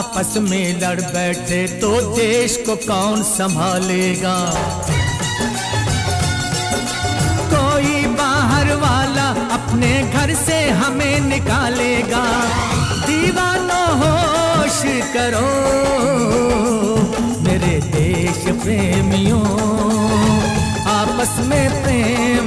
आपस में लड़ बैठे तो देश को कौन संभालेगा। कोई बाहर वाला अपने घर से हमें निकालेगा। दीवानों होश करो मेरे देश प्रेमियों, आपस में प्रेम